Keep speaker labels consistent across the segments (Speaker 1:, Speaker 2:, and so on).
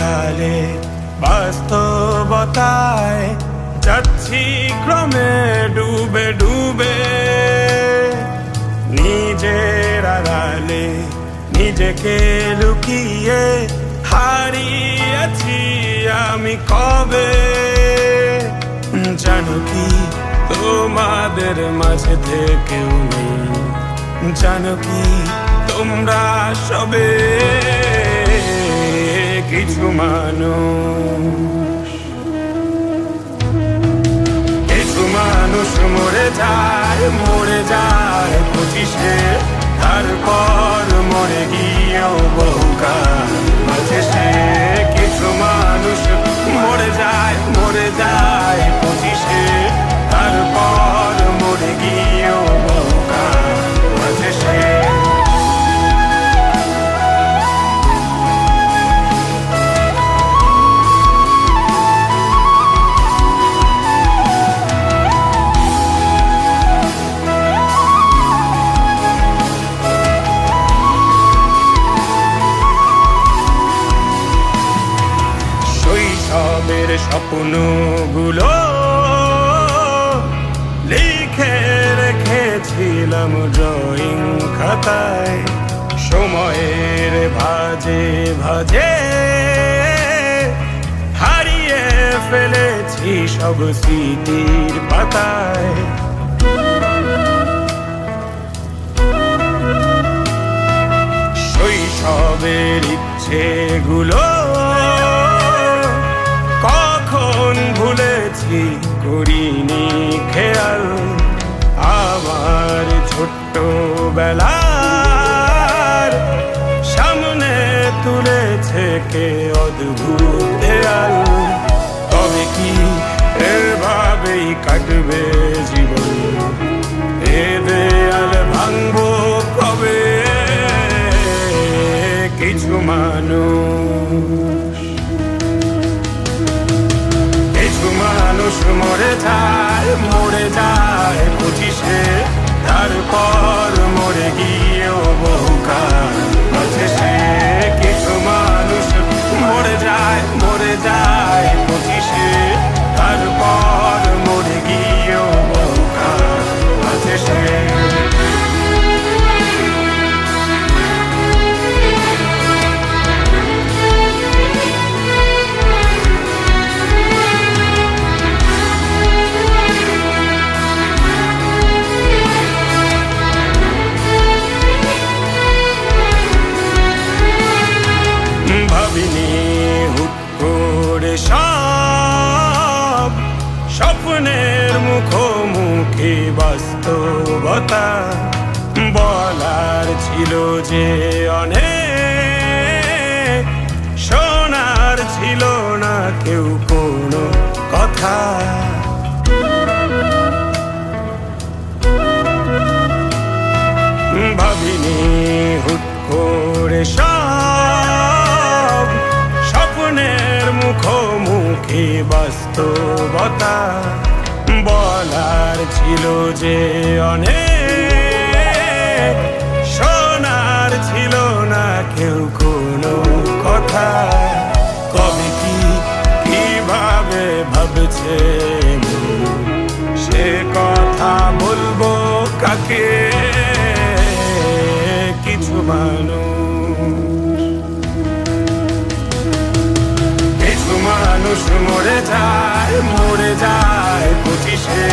Speaker 1: কালে বাস্তবতায় যাচ্ছি ক্রমে ডুবে ডুবে, নিজের আড়ালে নিজেকে লুকিয়ে হারিয়েছি আমি কবে। জানো কি তোমাদের মাঝে থেকেও নেই, জানো কি তোমরা সবে কিছু মানুষ, কিছু মানুষ মরে যায় 25-এ, তারপর মরে গিয়েও বহুকাল মাঝে সে। কিছু মানুষ মরে যায় 25-এ, তারপর মরে গিয়েও বহুকাল মাঝে সে। শৈশবের স্বপ্নগুলো লিখে রেখেছিলাম ড্রয়িং খাতায়, সময়ের ভাজে ভাজে হারিয়ে ফেলেছি সব স্মৃতির পাতায়। শৈশবের ইচ্ছেগুলো কখন ভুলেছি করিনি খেয়াল, আমার ছোট্ট বেলার সামনে তুলেছে কে অদ্ভুত দেয়াল। তবে কি এভাবেই কাটবে জীবন, এ দেয়াল ভাঙবো কবে? কিছু মানুষ, কিছু মানুষ মরে যায় 25-এ, তারপর মরে গিয়েও বহুকাল মাঝে সে। কিছু মানুষ মরে যায় 25-এ, তারপর মরে গিয়েও বহুকাল মাঝে সে। ভাবিনি হুট করে সব স্বপ্নের মুখোমুখি বাস্তবতা, বলার ছিল যে অনেক, শোনার ছিল না কেউ কোনো কথা। ভাবিনি হুট করে সব স্বপ্নের মুখোমুখি বাস্তবতা, বলার ছিল যে অনেক, শোনার ছিল না কেউ কোনো কথা। কবে কি কিভাবে ভাবছে সে কথা বলবো কাকে? কিছু মানুষ, কিছু মানুষ মরে যায় 25-এ,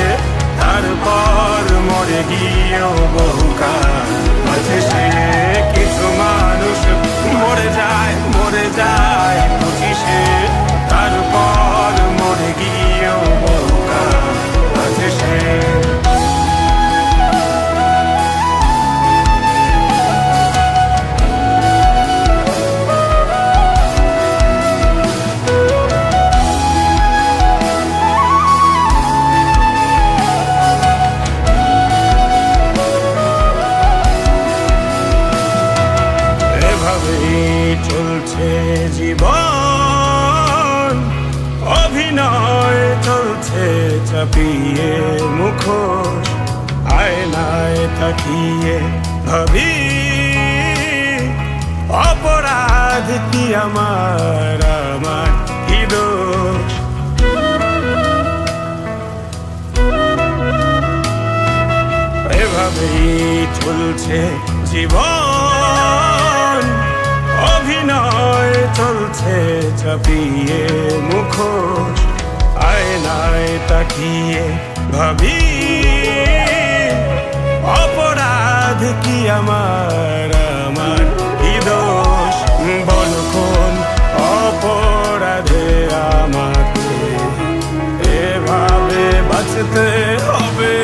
Speaker 1: তারপর মরে গিয়েও বহুকাল মাঝে সে। কিছু মানুষ মরে যায় 25-এ, তারপর মরে গিয়েও বহুকাল মাঝে সে। চলছে জীবন, অভিনয় চলছে চাপিয়ে মুখোশ, আয়নায় তাকিয়ে ভাবি অপরাধ কি আমার চলছে জীবন, অভিনয় চলছে চাপিয়ে মুখোশ, আয়নায় তাকিয়ে ভাবি অপরাধ কি আমার কি দোষ, বল কোন অপরাধে আমাকে এভাবে বাঁচতে হবে।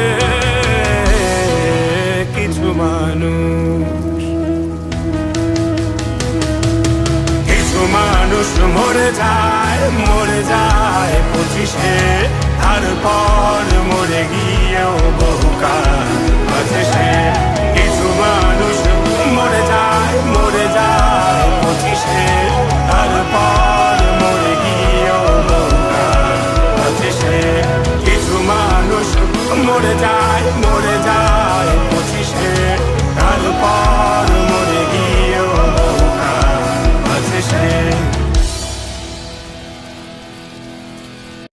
Speaker 1: কিছু মানুষ মরে যায় 25-এ, তারপর মরে গিয়েও